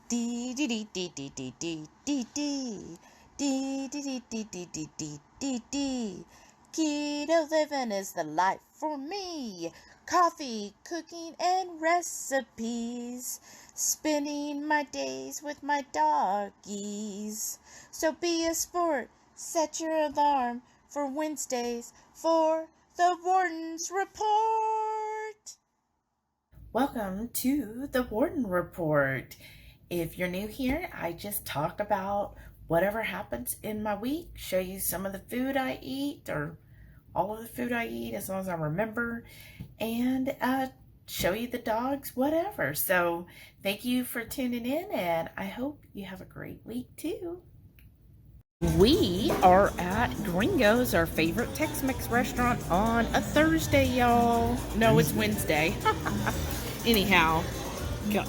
Dee dee dee dee dee dee dee dee dee dee dee dee dee dee dee dee dee dee. Keto living is the life for me. Coffee, cooking, and recipes. Spending my days with my doggies. So be a sport. Set your alarm for Wednesdays for the Warden's Report. Welcome to the Warden Report. If you're new here, I just talk about whatever happens in my week, show you some of the food I eat, or all of the food I eat as long as I remember, and show you the dogs, whatever. So thank you for tuning in, and I hope you have a great week too. We are at Gringo's, our favorite Tex-Mex restaurant, on a Thursday, y'all. No, it's Wednesday. Anyhow, got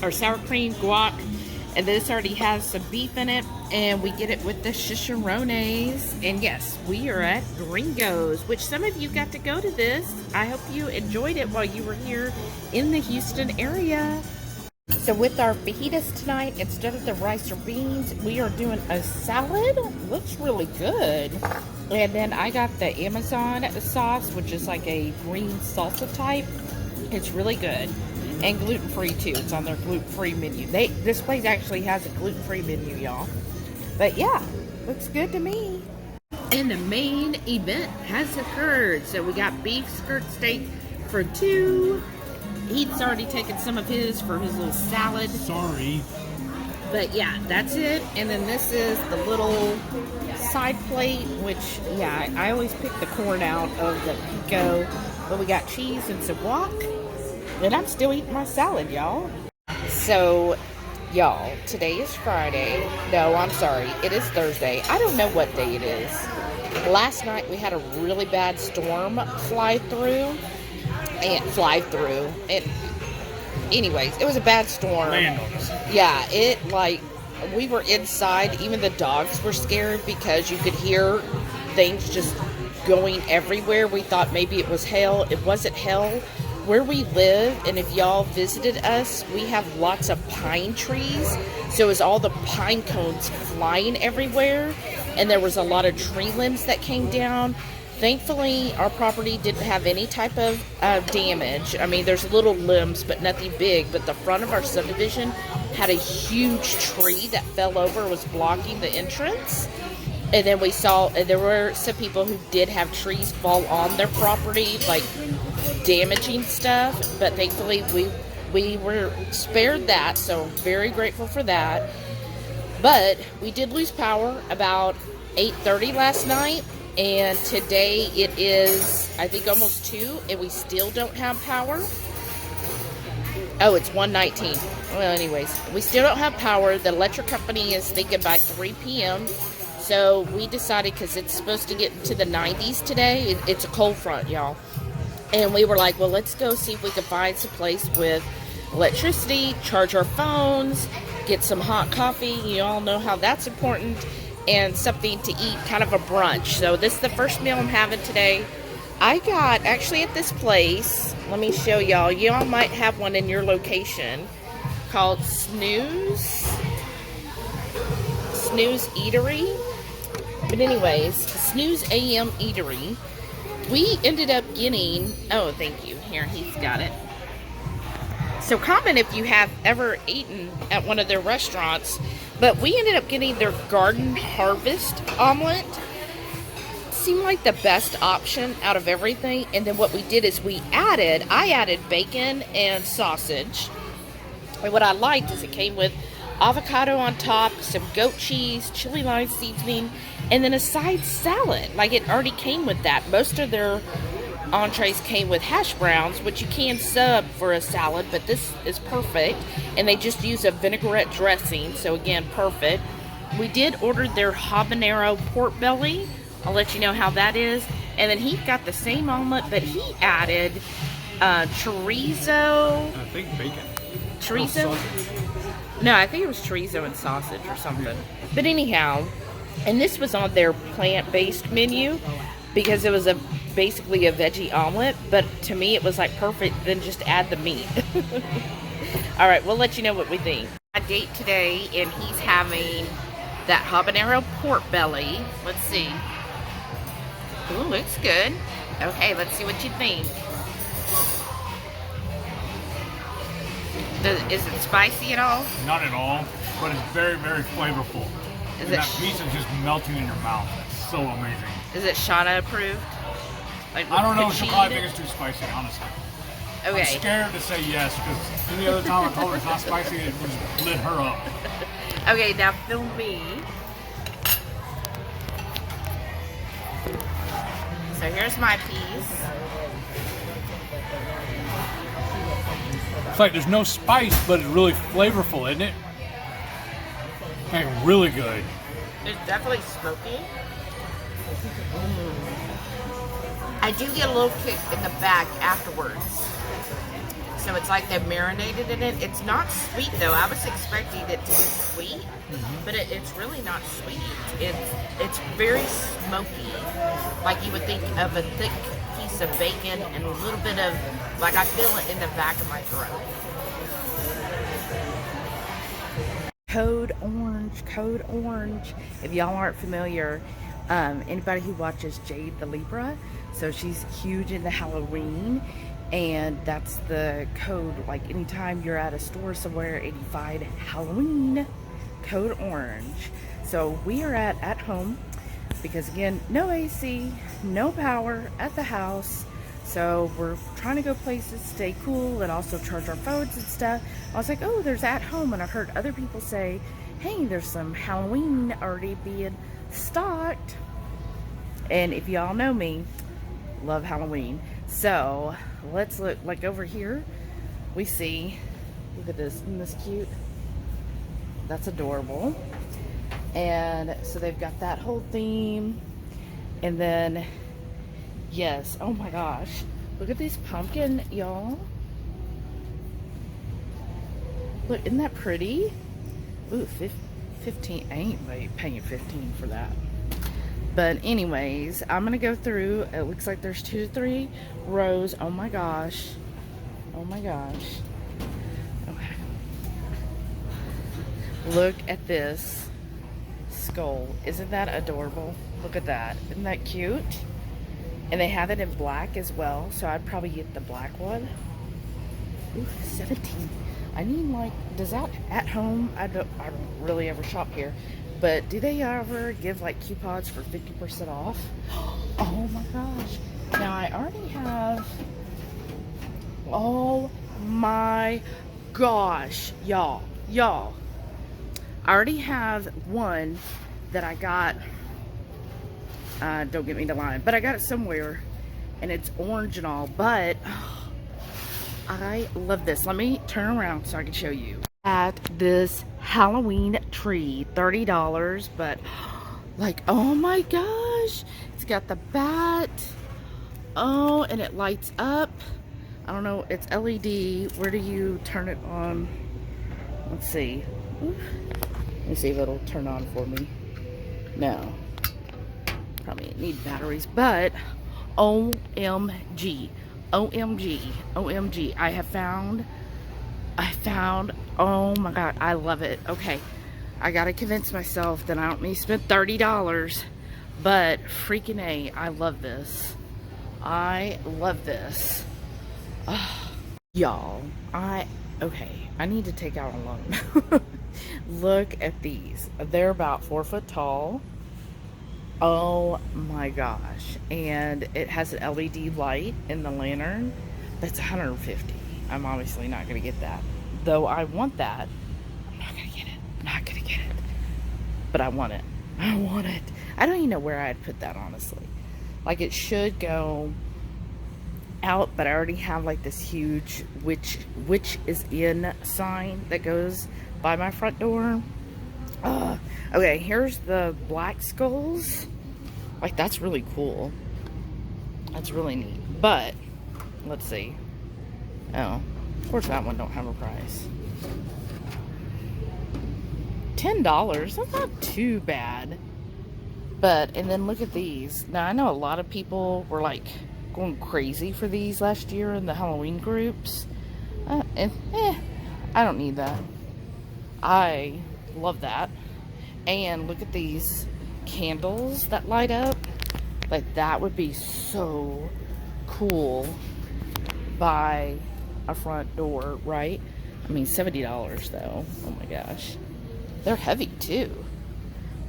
our sour cream guac, and this already has some beef in it, and we get it with the chicharrones. And yes, we are at Gringo's, which some of you got to go to this. I hope you enjoyed it while you were here in the Houston area. So with our fajitas tonight, instead of the rice or beans, we are doing a salad. Looks really good. And then I got the Amazon sauce, which is like a green salsa type. It's really good. And gluten-free too. It's on their gluten-free menu. This place actually has a gluten-free menu, y'all. But yeah, looks good to me. And the main event has occurred. So we got beef skirt steak for two. He's already taken some of his for his little salad. Sorry. But yeah, that's it. And then this is the little side plate, which, yeah, I always pick the corn out of the pico. But we got cheese and some guac. And I'm still eating my salad, y'all. So, y'all, today is Friday. No, I'm sorry. It is Thursday. I don't know what day it is. Last night we had a really bad storm fly through. Anyways, it was a bad storm. Land on us. Yeah, we were inside. Even the dogs were scared because you could hear things just going everywhere. We thought maybe it was hell. It wasn't hell. Where we live, and if y'all visited us, we have lots of pine trees. So it was all the pine cones flying everywhere, and there was a lot of tree limbs that came down. Thankfully, our property didn't have any type of damage. I mean, there's little limbs, but nothing big. But the front of our subdivision had a huge tree that fell over, was blocking the entrance. And then we saw, and there were some people who did have trees fall on their property, like damaging stuff. But thankfully, we were spared that, so very grateful for that. But we did lose power about 8:30 last night. And today it is, I think, almost 2, and we still don't have power. Oh, it's 1:19. Well, anyways, we still don't have power. The electric company is thinking by 3 p.m. So we decided, because it's supposed to get into the 90s today, it's a cold front, y'all. And we were like, well, let's go see if we can find some place with electricity, charge our phones, get some hot coffee. You all know how that's important. And something to eat, kind of a brunch. So this is the first meal I'm having today. I got, actually at this place, let me show y'all. Y'all might have one in your location called Snooze Eatery. But anyways, Snooze AM Eatery. We ended up getting, oh, thank you. Here, he's got it. So comment if you have ever eaten at one of their restaurants. But we ended up getting their garden harvest omelet. Seemed like the best option out of everything. And then what we did is I added bacon and sausage. And what I liked is it came with avocado on top, some goat cheese, chili lime seasoning, and then a side salad. Like, it already came with that. Most of their entrees came with hash browns, which you can sub for a salad, but this is perfect. And they just use a vinaigrette dressing, so again, perfect. We did order their habanero pork belly. I'll let you know how that is. And then he got the same omelet, but he added chorizo. I think bacon. Chorizo? Oh, No, I think it was chorizo and sausage or something. But anyhow, and this was on their plant-based menu because it was basically a veggie omelet, but to me it was like perfect. Then just add the meat. All right, we'll let you know what we think. A date today, and he's having that habanero pork belly. Let's see. Ooh, looks good. Okay, let's see what you think. Is it spicy at all? Not at all, but it's very, very flavorful. Is and that pizza just melting in your mouth. It's so amazing. Is it Shauna approved? Like, I don't know. She'll probably think it's too spicy, honestly. Okay. I'm scared to say yes, because any other time I told her it's not spicy, it would just lit her up. Okay, now film me. So here's my piece. It's like there's no spice, but it's really flavorful, isn't it? And really good. It's definitely smoky. I do get a little kick in the back afterwards. So it's like they're marinated in it. It's not sweet though. I was expecting it to be sweet, but it's really not sweet. It's very smoky. Like you would think of a thick piece of bacon and a little bit of, like I feel it in the back of my throat. Code Orange, Code Orange. If y'all aren't familiar, anybody who watches Jade the Libra, so she's huge into Halloween, and that's the code. Like anytime you're at a store somewhere and you find Halloween, Code Orange. So we are at home because again, no AC, no power at the house. So we're trying to go places, stay cool, and also charge our phones and stuff. I was like, oh, there's at home, and I heard other people say, hey, there's some Halloween already being stocked. And if y'all know me, love Halloween. So let's look, like over here, we see, look at this, isn't this cute? That's adorable. And so they've got that whole theme. And then, yes, oh my gosh, look at this pumpkin, y'all. Look, isn't that pretty? Ooh, 15, I ain't paying 15 for that. But anyways, I'm gonna go through, it looks like there's 2 to 3 rows. Oh my gosh. Oh my gosh. Okay. Look at this skull. Isn't that adorable? Look at that. Isn't that cute? And they have it in black as well, so I'd probably get the black one. Ooh, 17. I need, like, does that at home? I don't really ever shop here, but do they ever give like coupons for 50% off? Oh my gosh. Now I already have, oh my gosh, y'all, I already have one that I got, don't get me to line, but I got it somewhere and it's orange and all, but I love this. Let me turn around so I can show you. At this Halloween tree, $30, but like, oh my gosh, it's got the bat. Oh, and it lights up. I don't know, it's LED. Where do you turn it on? Let's see. Oof. Let me see if it'll turn on for me. No, probably need batteries, but OMG, I found, oh my god, I love it. Okay, I gotta convince myself that I don't need to spend $30, but freaking A, I love this. I love this. Oh, y'all, okay, I need to take out a loan. Look at these. They're about 4 foot tall. Oh my gosh. And it has an LED light in the lantern. That's $150. I'm obviously not going to get that. Though I want that. I'm not going to get it. Not going to get it. But I want it. I want it. I don't even know where I'd put that, honestly. Like, it should go out, but I already have like this huge which is in sign that goes by my front door. Okay, here's the black skulls. Like, that's really cool. That's really neat. But let's see. Oh, of course that one don't have a price. $10. That's not too bad. But, and then look at these. Now, I know a lot of people were like going crazy for these last year in the Halloween groups. I don't need that. I love that. And look at these candles that light up. Like, that would be so cool by a front door, right? I mean, $70 though. Oh my gosh. They're heavy too.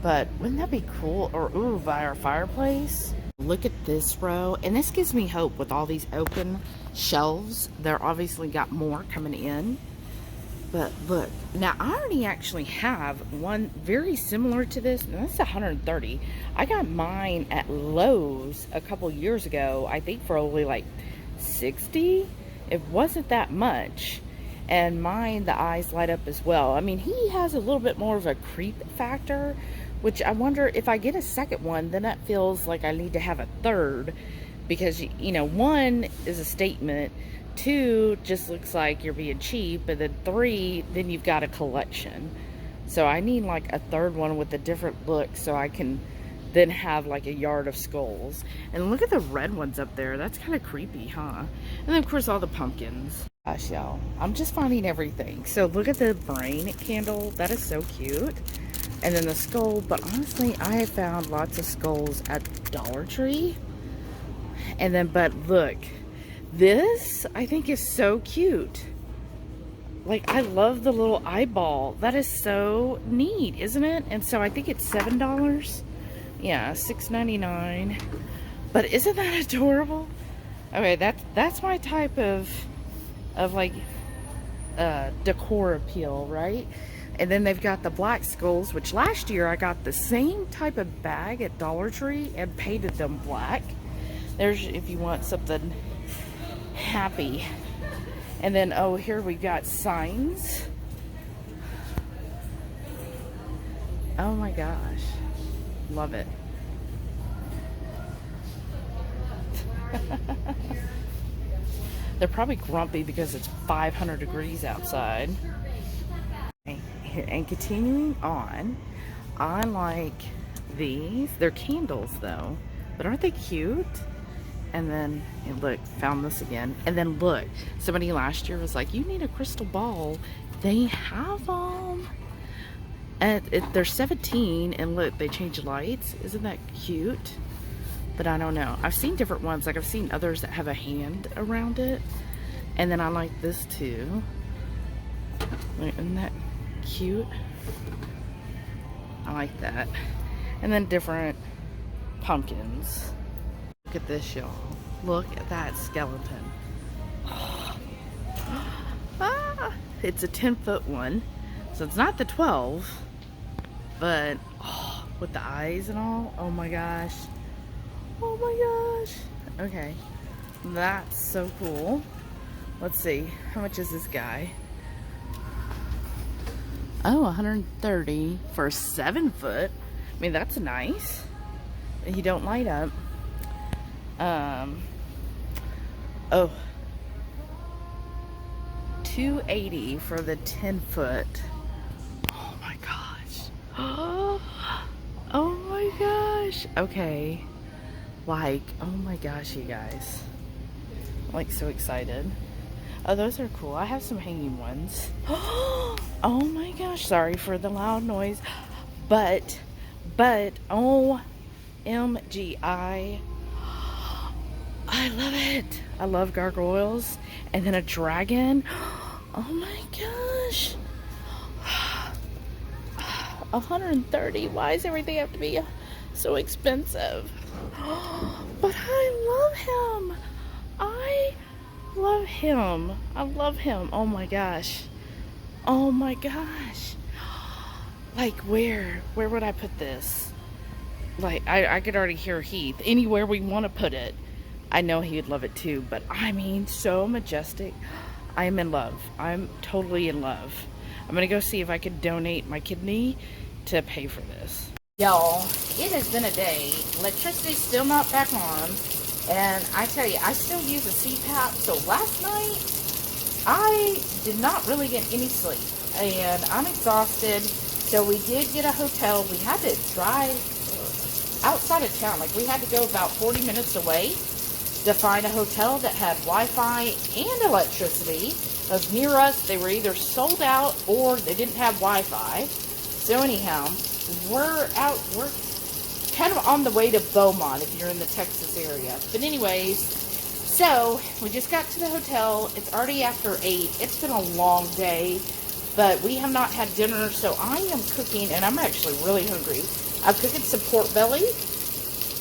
But wouldn't that be cool? Or, ooh, by our fireplace. Look at this row. And this gives me hope with all these open shelves. They're obviously got more coming in. But look, now I already actually have one very similar to this. And that's $130. I got mine at Lowe's a couple years ago. I think for only like $60. It wasn't that much. And mine, the eyes light up as well. I mean, he has a little bit more of a creep factor, which I wonder if I get a second one, then that feels like I need to have a third, because, you know, one is a statement, two just looks like you're being cheap, and then three, then you've got a collection. So I need like a third one with a different look so I can then have like a yard of skulls. And look at the red ones up there. That's kind of creepy, huh? And then of course all the pumpkins. Gosh, y'all, I'm just finding everything. So look at the brain candle. That is so cute. And then the skull. But honestly, I have found lots of skulls at Dollar Tree. And then, but look, this I think is so cute. Like, I love the little eyeball. That is so neat, isn't it? And so I think it's $7. Yeah, $6.99. But isn't that adorable? Okay, that's my type of like decor appeal, right? And then they've got the black skulls, which last year I got the same type of bag at Dollar Tree and painted them black. There's if you want something happy. And then, oh, here we got signs. Oh my gosh. Love it. They're probably grumpy because it's 500 degrees outside. And continuing on, I like these. They're candles though, but aren't they cute? And then, and look, found this again. And then look, somebody last year was like, you need a crystal ball. They have them. And they're 17, and look, they change lights. Isn't that cute? But I don't know. I've seen different ones. Like, I've seen others that have a hand around it. And then I like this too. Isn't that cute? I like that. And then different pumpkins. Look at this, y'all. Look at that skeleton. Oh. Ah, it's a 10-foot one. So it's not the 12. But, oh, with the eyes and all. Oh my gosh. Oh my gosh. Okay. That's so cool. Let's see. How much is this guy? Oh, 130 for a 7-foot. I mean, that's nice. He don't light up. Oh, $280 for the 10-foot. Oh my gosh. Oh my gosh. Okay. Like, oh my gosh, you guys. I'm like so excited. Oh, those are cool. I have some hanging ones. Oh my gosh. Sorry for the loud noise. But, OMG, I love it. I love gargoyles. And then a dragon. Oh my gosh. 130. Why does everything have to be so expensive? But I love him. I love him. I love him. Oh my gosh. Oh my gosh. Like, where would I put this? Like, I could already hear Heath. Anywhere we want to put it. I know he would love it too, but I mean, so majestic. I am in love. I'm totally in love. I'm gonna go see if I could donate my kidney to pay for this. Y'all, it has been a day. Electricity's still not back on. And I tell you, I still use a CPAP. So last night, I did not really get any sleep. And I'm exhausted. So we did get a hotel. We had to drive outside of town. Like, we had to go about 40 minutes away to find a hotel that had Wi-Fi and electricity. Because near us, they were either sold out or they didn't have Wi-Fi. So anyhow, we're kind of on the way to Beaumont if you're in the Texas area. But anyways, so we just got to the hotel. It's already after 8. It's been a long day, but we have not had dinner, so I am cooking, and I'm actually really hungry. I'm cooking some pork belly.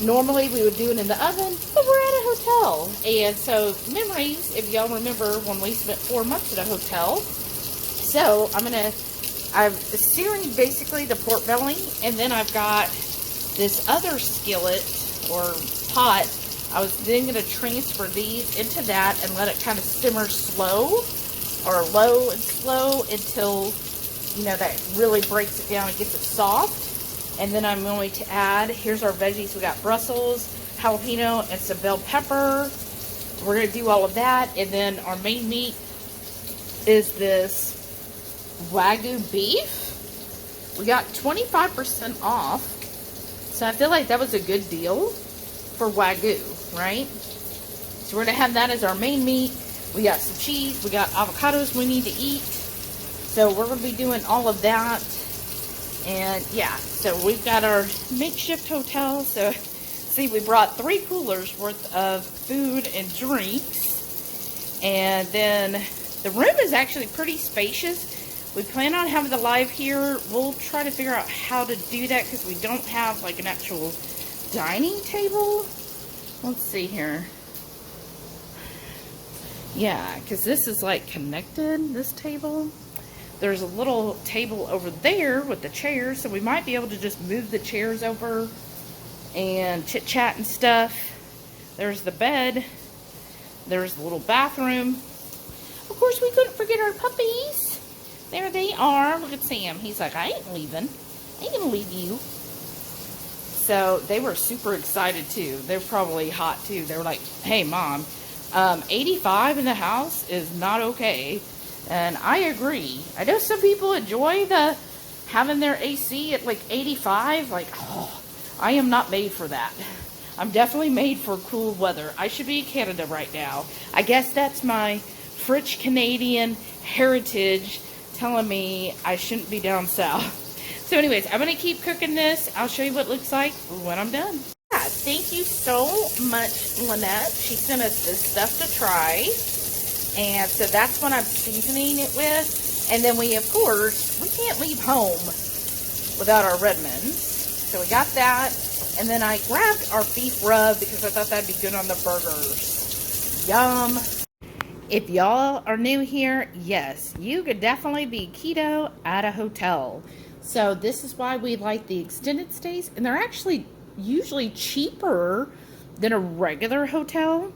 Normally we would do it in the oven, but we're at a hotel. And so memories, if y'all remember when we spent 4 months at a hotel. So I'm searing basically the pork belly, and then I've got this other skillet or pot. I was then going to transfer these into that and let it kind of simmer slow or low and slow until, you know, that really breaks it down and gets it soft. And then I'm going to add, here's our veggies. We got Brussels, jalapeno, and some bell pepper. We're going to do all of that. And then our main meat is this Wagyu beef. We got 25% off. So I feel like that was a good deal for Wagyu, right? So we're going to have that as our main meat. We got some cheese. We got avocados we need to eat. So we're going to be doing all of that. And yeah, so we've got our makeshift hotel. So see, we brought 3 coolers worth of food and drinks. And then the room is actually pretty spacious. We plan on having the live here. We'll try to figure out how to do that because we don't have like an actual dining table. Let's see here. Yeah, because this is like connected, this table. There's a little table over there with the chairs, so we might be able to just move the chairs over and chit chat and stuff. There's the bed. There's the little bathroom. Of course, we couldn't forget our puppies. There they are. Look at Sam. He's like, I ain't leaving. I ain't gonna leave you. So they were super excited too. They're probably hot too. They were like, hey mom, 85 in the house is not okay. And I agree. I know some people enjoy having their AC at like 85. Like, oh, I am not made for that. I'm definitely made for cool weather. I should be in Canada right now. I guess that's my French Canadian heritage telling me I shouldn't be down south. So anyways, I'm going to keep cooking this. I'll show you what it looks like when I'm done. Yeah, thank you so much, Lynette. She sent us this stuff to try. And so that's what I'm seasoning it with. And then we, of course, we can't leave home without our Redmonds. So we got that. And then I grabbed our beef rub because I thought that'd be good on the burgers. Yum. If y'all are new here, yes, you could definitely be keto at a hotel. So this is why we like the extended stays. And they're actually usually cheaper than a regular hotel.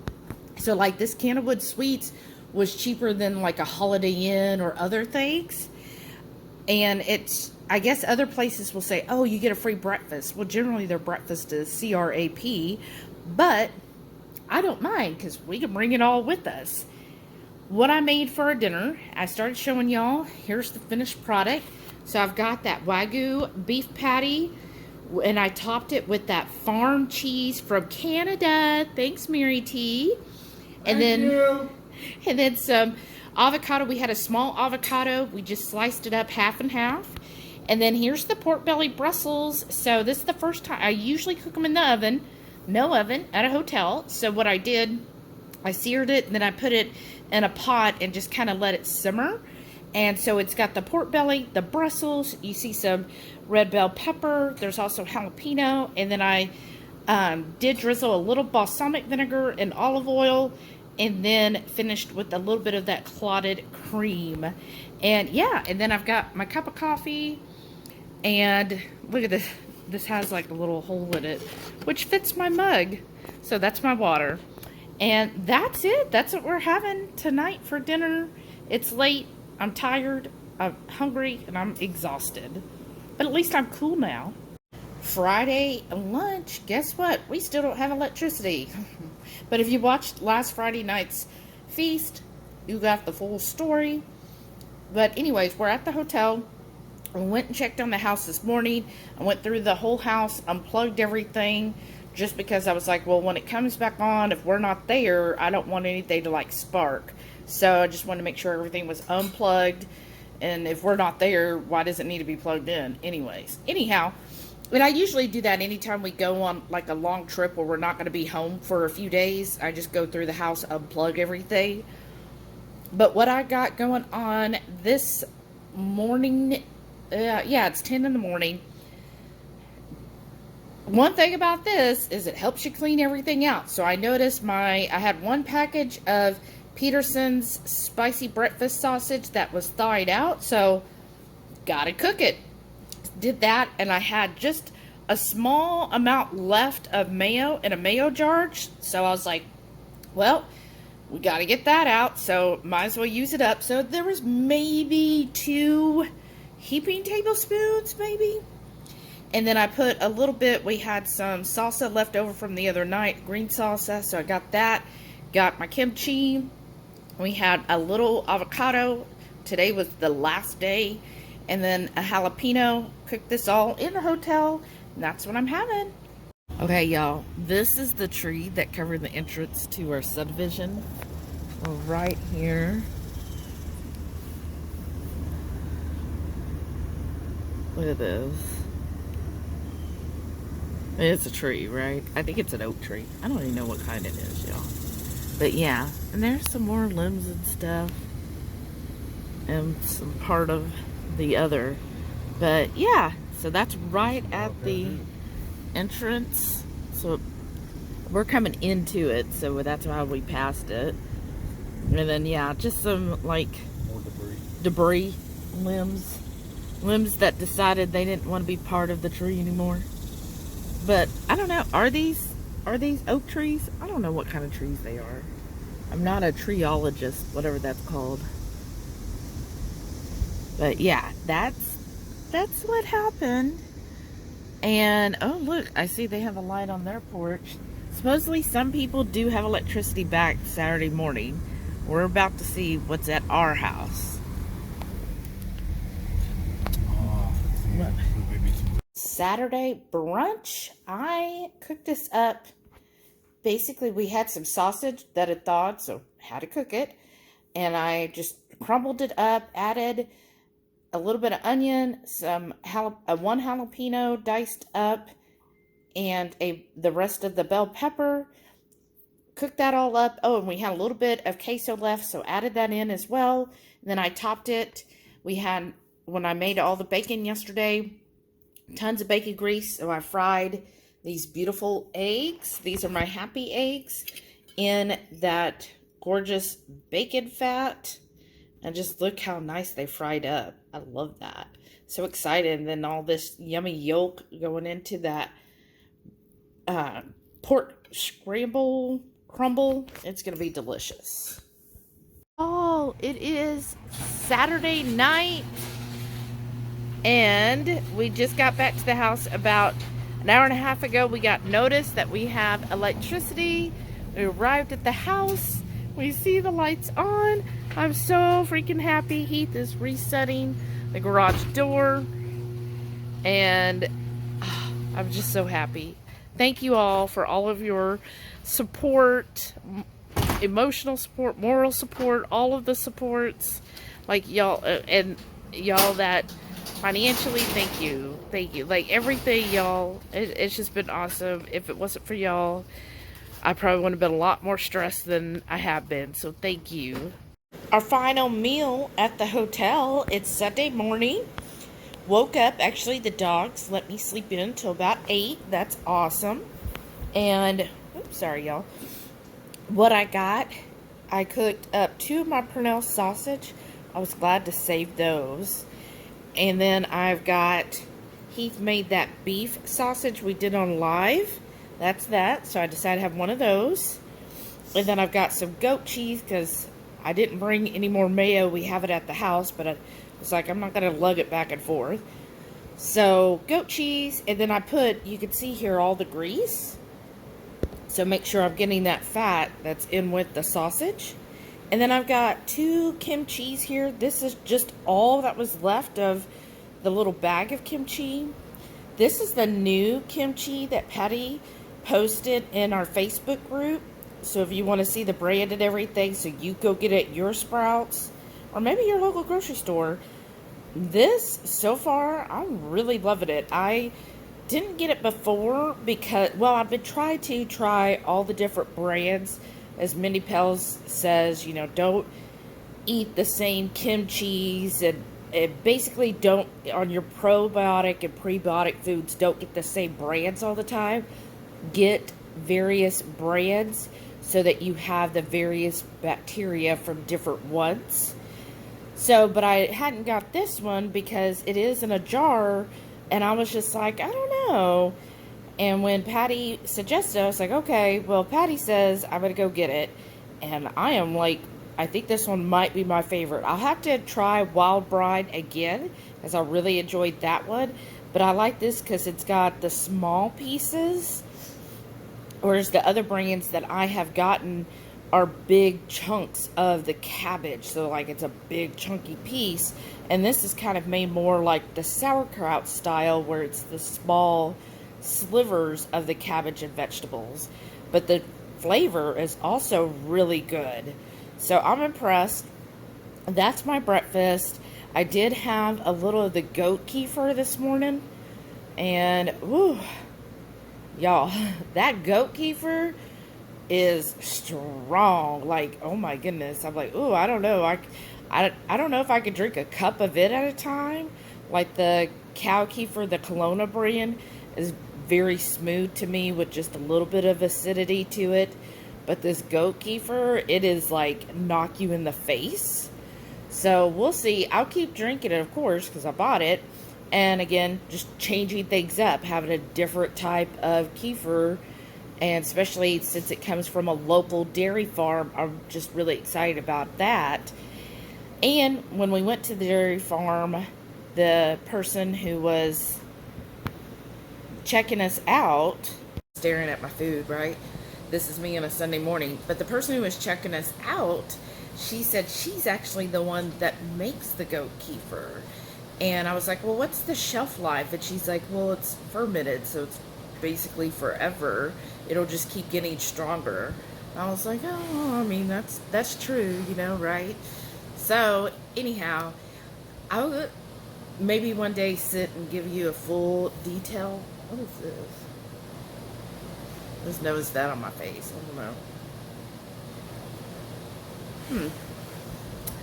So like this Candlewood Suites was cheaper than like a Holiday Inn or other things. And it's, I guess other places will say, oh, you get a free breakfast. Well, generally their breakfast is CRAP. But I don't mind because we can bring it all with us. What I made for our dinner, I started showing y'all. Here's the finished product. So I've got that Wagyu beef patty, and I topped it with that farm cheese from Canada. Thanks, Mary T. And then some avocado. We had a small avocado. We just sliced it up half and half. And then here's the pork belly Brussels. So this is the first time. I usually cook them in the oven. No oven at a hotel. So what I did, I seared it, and then I put it in a pot and just kind of let it simmer. And so it's got the pork belly, the Brussels. You see some red bell pepper. There's also jalapeno. And then I did drizzle a little balsamic vinegar and olive oil. And then finished with a little bit of that clotted cream. And yeah, and then I've got my cup of coffee. And look at this. This has like a little hole in it, which fits my mug. So that's my water. And that's it. That's what we're having tonight for dinner. It's late. I'm tired. I'm hungry. And I'm exhausted. But at least I'm cool now. Friday lunch. Guess what? We still don't have electricity. But if you watched last Friday night's feast, you got the full story. But anyways, we're at the hotel. I went and checked on the house this morning. I went through the whole house, unplugged everything. Just because I was like, well, when it comes back on, if we're not there, I don't want anything to like spark. So I just wanted to make sure everything was unplugged. And if we're not there, why does it need to be plugged in anyways? Anyhow, and I usually do that anytime we go on like a long trip where we're not going to be home for a few days. I just go through the house, unplug everything. But what I got going on this morning, yeah, it's 10 in the morning. One thing about this is it helps you clean everything out. So I noticed I had one package of Peterson's spicy breakfast sausage that was thawed out. So, gotta cook it. Did that, and I had just a small amount left of mayo in a mayo jar. So I was like, well, we gotta get that out. So might as well use it up. So there was maybe 2 heaping tablespoons, maybe. And then I put a little bit, we had some salsa left over from the other night, green salsa, so I got that. Got my kimchi. We had a little avocado. Today was the last day. And then a jalapeno. Cooked this all in a hotel. And that's what I'm having. Okay, y'all. This is the tree that covered the entrance to our subdivision. Right here. Look at this. It's a tree, right? I think it's an oak tree. I don't even know what kind it is, y'all. But yeah, and there's some more limbs and stuff. And some part of the other. But yeah, so that's right at the entrance. So we're coming into it, so that's why we passed it. And then yeah, just some like more debris limbs that decided they didn't want to be part of the tree anymore. But I don't know, are these oak trees? I don't know what kind of trees they are. I'm not a treeologist, whatever that's called. But yeah, that's what happened. And oh look, I see they have a light on their porch. Supposedly some people do have electricity back Saturday morning. We're about to see what's at our house. Saturday brunch. I cooked this up. Basically, we had some sausage that had thawed, so had to cook it. And I just crumbled it up, added a little bit of onion, one jalapeno diced up, and the rest of the bell pepper. Cooked that all up. Oh, and we had a little bit of queso left, so added that in as well. And then I topped it. When I made all the bacon yesterday, tons of bacon grease, so I fried these beautiful eggs. These are my happy eggs in that gorgeous bacon fat. And just look how nice they fried up. I love that. So excited. And then all this yummy yolk going into that pork scramble crumble. It's going to be delicious. Oh, it is Saturday night. And we just got back to the house about an hour and a half ago. We got notice that we have electricity. We arrived at the house. We see the lights on. I'm so freaking happy. Heath is resetting the garage door. And I'm just so happy. Thank you all for all of your support, emotional support, moral support, all of the supports. Like y'all, and y'all that financially, thank you. Like everything, y'all. It's just been awesome. If it wasn't for y'all, I probably would have been a lot more stressed than I have been. So thank you. Our final meal at the hotel. It's Sunday morning. Woke up. Actually, the dogs let me sleep in until about 8. That's awesome. And, oops, sorry, y'all. What I got, I cooked up 2 of my Purnell sausage. I was glad to save those. And then I've got, Heath made that beef sausage we did on live. That's that. So I decided to have one of those. And then I've got some goat cheese because I didn't bring any more mayo. We have it at the house, but I was like, I'm not going to lug it back and forth. So goat cheese. And then I put, you can see here, all the grease. So make sure I'm getting that fat that's in with the sausage. And then I've got 2 kimchis here. This is just all that was left of the little bag of kimchi. This is the new kimchi that Patty posted in our Facebook group. So if you want to see the brand and everything, so you go get it at your Sprouts or maybe your local grocery store. This, so far, I'm really loving it. I didn't get it before because, well, I've been trying to try all the different brands. As Mindy Pels says, you know, don't eat the same kimchis and basically don't, on your probiotic and prebiotic foods, don't get the same brands all the time. Get various brands so that you have the various bacteria from different ones. So, but I hadn't got this one because it is in a jar, and I was just like, I don't know. And when Patty suggested, I was like, okay, well, Patty says I'm going to go get it. And I am like, I think this one might be my favorite. I'll have to try Wild Brine again, as I really enjoyed that one. But I like this because it's got the small pieces, whereas the other brands that I have gotten are big chunks of the cabbage. So like it's a big chunky piece. And this is kind of made more like the sauerkraut style, where it's the small slivers of the cabbage and vegetables. But the flavor is also really good. So I'm impressed. That's my breakfast. I did have a little of the goat kefir this morning. And, whew, y'all, that goat kefir is strong. Like, oh my goodness. I'm like, ooh, I don't know. I don't know if I could drink a cup of it at a time. Like the cow kefir, the Kelowna brand, is very smooth to me with just a little bit of acidity to it. But this goat kefir, it is like knock you in the face. So we'll see. I'll keep drinking it, of course, because I bought it. And again, just changing things up, having a different type of kefir. And especially since it comes from a local dairy farm, I'm just really excited about that. And when we went to the dairy farm, the person who was checking us out, staring at my food, right? This is me on a Sunday morning. But the person who was checking us out, she said she's actually the one that makes the goat kefir. And I was like, well, what's the shelf life? And she's like, well, it's fermented, so it's basically forever. It'll just keep getting stronger. I was like, oh, I mean, that's true, you know, right? So anyhow, I'll maybe one day sit and give you a full detail. What is this? Just noticed that on my face. I don't know.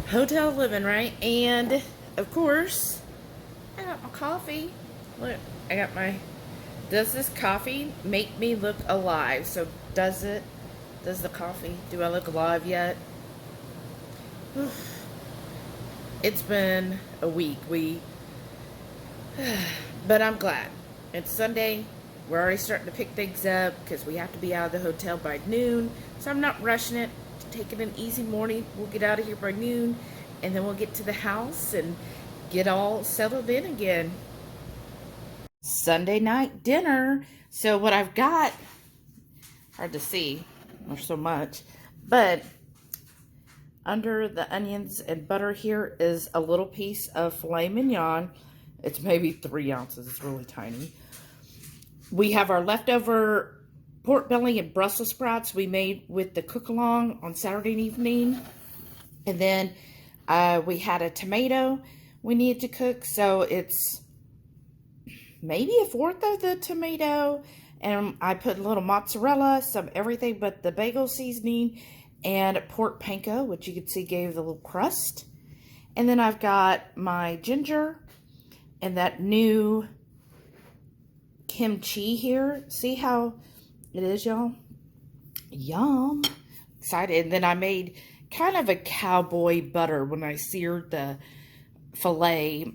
Hotel living, right? And of course, I got my coffee. Look, I got my. Does this coffee make me look alive? So does it? Does the coffee? Do I look alive yet? It's been a week. But I'm glad. It's Sunday. We're already starting to pick things up because we have to be out of the hotel by noon. So I'm not rushing it. Taking an easy morning. We'll get out of here by noon. And then we'll get to the house and get all settled in again. Sunday night dinner. So what I've got, hard to see, there's so much, but under the onions and butter here is a little piece of filet mignon. It's maybe 3 ounces. It's really tiny. We have our leftover pork belly and Brussels sprouts we made with the cook-along on Saturday evening. And then we had a tomato we needed to cook, so it's maybe a fourth of the tomato. And I put a little mozzarella, some everything but the bagel seasoning, and pork panko, which you can see gave the little crust. And then I've got my ginger and that new kimchi here. See how it is, y'all? Yum. Excited. And then I made kind of a cowboy butter when I seared the filet.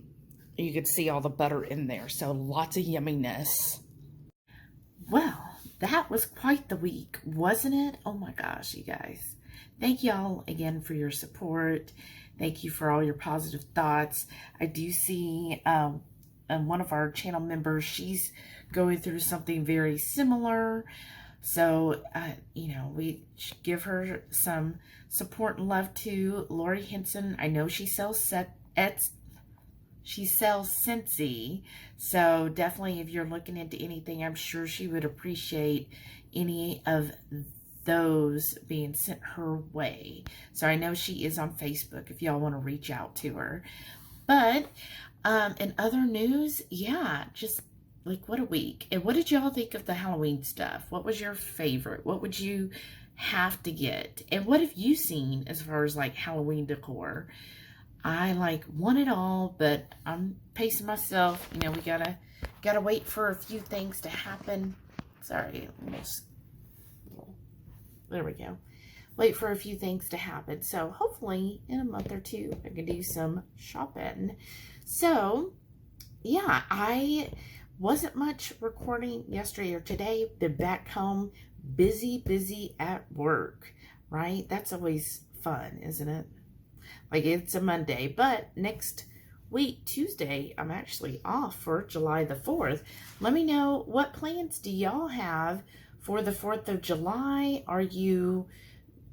You could see all the butter in there. So lots of yumminess. Well, that was quite the week, wasn't it? Oh my gosh, you guys. Thank y'all again for your support. Thank you for all your positive thoughts. I do see one of our channel members, she's going through something very similar. So, you know, we should give her some support and love too. Lori Henson, I know she sells Scentsy, so definitely if you're looking into anything, I'm sure she would appreciate any of those being sent her way. So I know she is on Facebook if y'all want to reach out to her. But in other news, yeah, just like what a week. And what did y'all think of the Halloween stuff? What was your favorite? What would you have to get? And what have you seen as far as like Halloween decor? I like want it all, but I'm pacing myself. You know, we gotta wait for a few things to happen. Sorry, almost. There we go. Wait for a few things to happen. So hopefully in a month or two, I can do some shopping. So yeah, I wasn't much recording yesterday or today. Been back home, busy at work, right? That's always fun, isn't it? Like it's a Monday, but next week, Tuesday, I'm actually off for July the 4th. Let me know, what plans do y'all have for the 4th of July? Are you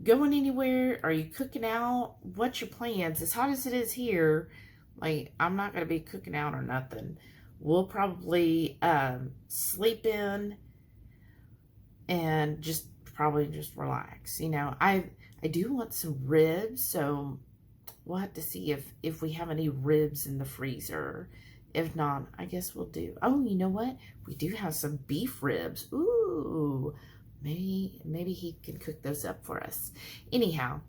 going anywhere? Are you cooking out? What's your plans? As hot as it is here, like I'm not going to be cooking out or nothing. We'll probably sleep in and just probably just relax. You know, I do want some ribs, so we'll have to see if we have any ribs in the freezer. If not, I guess we'll do. Oh, you know what? We do have some beef ribs. Ooh, maybe he can cook those up for us. Anyhow,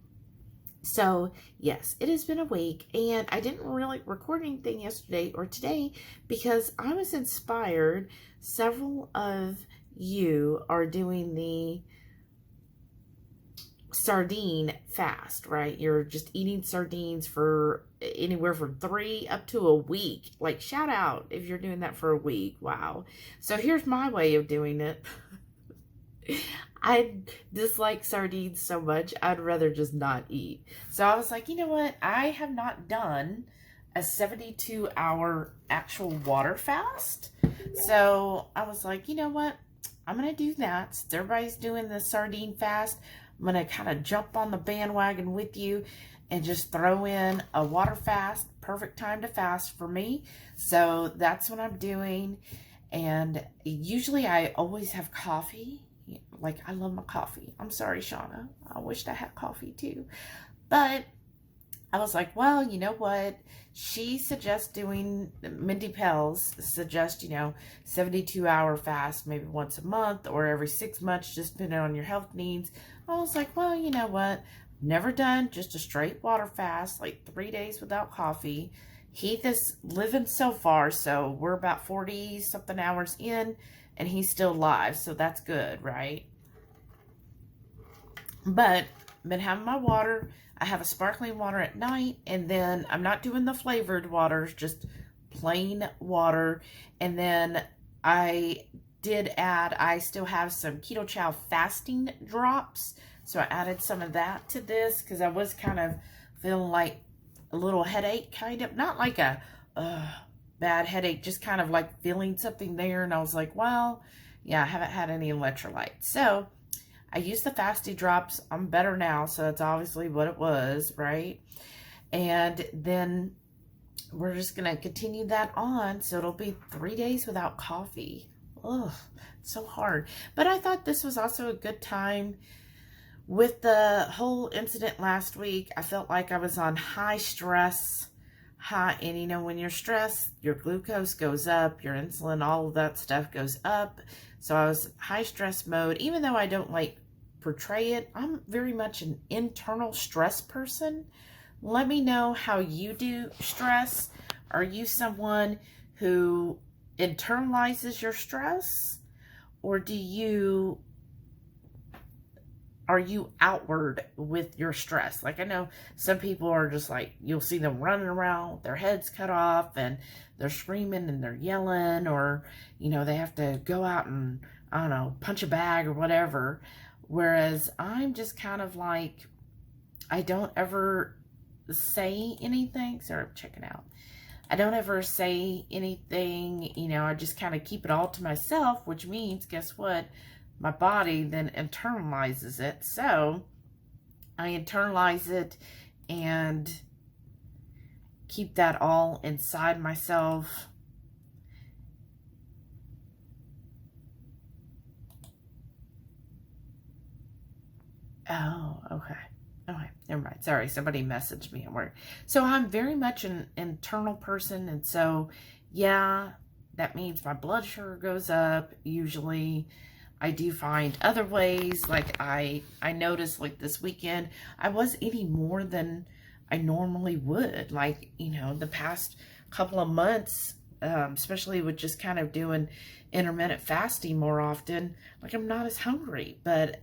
so yes, it has been a week, and I didn't really record anything yesterday or today because I was inspired. Several of you are doing the sardine fast, right? You're just eating sardines for anywhere from 3 up to a week. Like, shout out if you're doing that for a week. Wow. So here's my way of doing it. I dislike sardines so much, I'd rather just not eat. So I was like, you know what? I have not done a 72-hour actual water fast. So I was like, you know what? I'm going to do that. Since everybody's doing the sardine fast, I'm going to kind of jump on the bandwagon with you and just throw in a water fast. Perfect time to fast for me. So that's what I'm doing. And usually I always have coffee. Like, I love my coffee. I'm sorry, Shauna. I wished I had coffee too. But I was like, well, you know what? She suggests doing, Mindy Pels suggests, you know, 72-hour fast, maybe once a month or every 6 months, just depending on your health needs. I was like, well, you know what? Never done just a straight water fast, like 3 days without coffee. Heath is living so far, so we're about 40-something hours in, and he's still alive, so that's good, right? But I've been having my water. I have a sparkling water at night, and then I'm not doing the flavored waters, just plain water. And then I did add, I still have some Ketochow fasting drops, so I added some of that to this because I was kind of feeling like a little headache, kind of, not like a bad headache, just kind of like feeling something there. And I was like, well, yeah, I haven't had any electrolytes. So I used the fasty drops. I'm better now, so that's obviously what it was, right? And then we're just going to continue that on. So it'll be 3 days without coffee. Ugh, it's so hard. But I thought this was also a good time. With the whole incident last week, I felt like I was on high stress, and you know, when you're stressed, your glucose goes up, your insulin, all of that stuff goes up. So I was high stress mode, even though I don't like portray it. I'm very much an internal stress person. Let me know how you do stress. Are you someone who internalizes your stress, or are you outward with your stress? Like, I know some people are just like, you'll see them running around with their heads cut off and they're screaming and they're yelling, or, you know, they have to go out and, I don't know, punch a bag or whatever. Whereas I'm just kind of like, I don't ever say anything. Sorry, I'm checking out. I don't ever say anything, you know, I just kind of keep it all to myself, which means, guess what? My body then internalizes it. So I internalize it and keep that all inside myself. Oh, okay. Okay, never mind. Sorry, somebody messaged me at work. So I'm very much an internal person, and so, yeah, that means my blood sugar goes up. Usually, I do find other ways. Like, I noticed, like, this weekend, I was eating more than I normally would. Like, you know, the past couple of months, especially with just kind of doing intermittent fasting more often, like, I'm not as hungry, but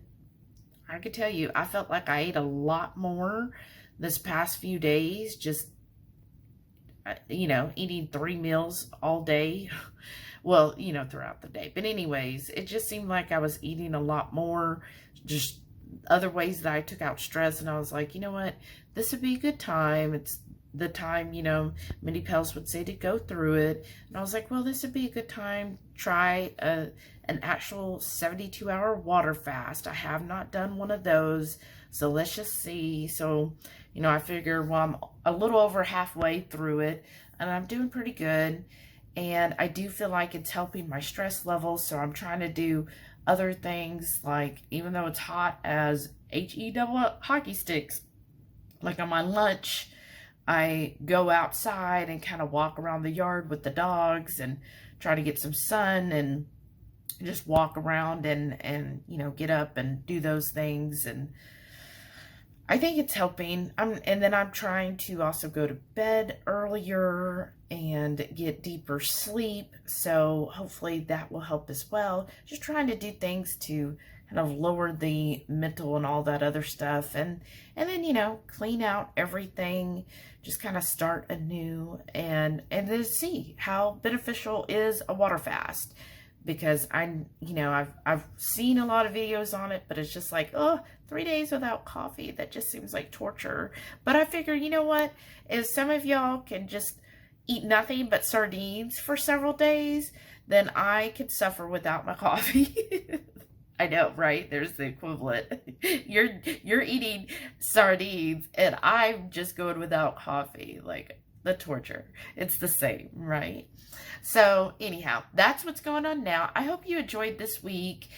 I could tell you, I felt like I ate a lot more this past few days, just, you know, eating 3 meals all day. Well, you know, throughout the day. But anyways, it just seemed like I was eating a lot more, just other ways that I took out stress. And I was like, you know what, this would be a good time. It's the time, you know, Mindy Pels would say to go through it. And I was like, well, this would be a good time. Try an actual 72-hour water fast. I have not done one of those, so let's just see. So, you know, I figure, well, I'm a little over halfway through it, and I'm doing pretty good, and I do feel like it's helping my stress levels, so I'm trying to do other things, like, even though it's hot as HE hockey sticks, like on my lunch, I go outside and kind of walk around the yard with the dogs and try to get some sun and just walk around and you know, get up and do those things. And I think it's helping. And then I'm trying to also go to bed earlier and get deeper sleep. So hopefully that will help as well. Just trying to do things to kind of lower the mental and all that other stuff. And then, you know, clean out everything, just kind of start anew and then see how beneficial is a water fast. Because you know, I've seen a lot of videos on it, but it's just like, oh, 3 days without coffee, that just seems like torture. But I figure, you know what, if some of y'all can just eat nothing but sardines for several days, then I could suffer without my coffee. I know, right? There's the equivalent. You're eating sardines, and I'm just going without coffee. Like, the torture. It's the same, right? So anyhow, that's what's going on now. I hope you enjoyed this week.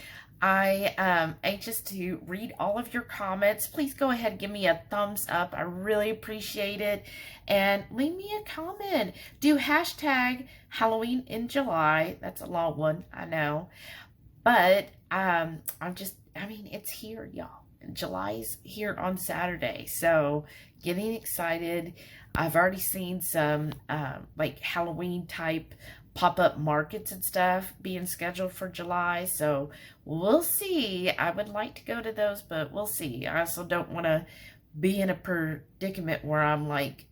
I am anxious to read all of your comments. Please go ahead and give me a thumbs up. I really appreciate it. And leave me a comment. Do hashtag Halloween in July. That's a long one, I know. But I mean, it's here, y'all. July's here on Saturday. So getting excited. I've already seen some like Halloween type pop-up markets and stuff being scheduled for July. So we'll see. I would like to go to those, but we'll see. I also don't want to be in a predicament where I'm like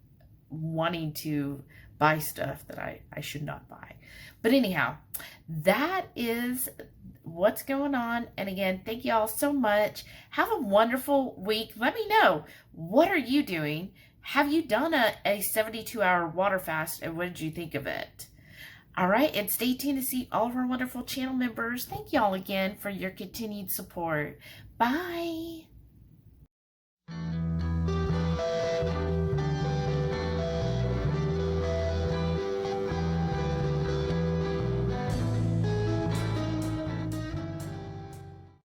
wanting to buy stuff that I should not buy. But anyhow, that is what's going on. And again, thank you all so much. Have a wonderful week. Let me know, what are you doing? Have you done a 72-hour water fast, and what did you think of it? All right, and stay tuned to see all of our wonderful channel members. Thank y'all again for your continued support. Bye.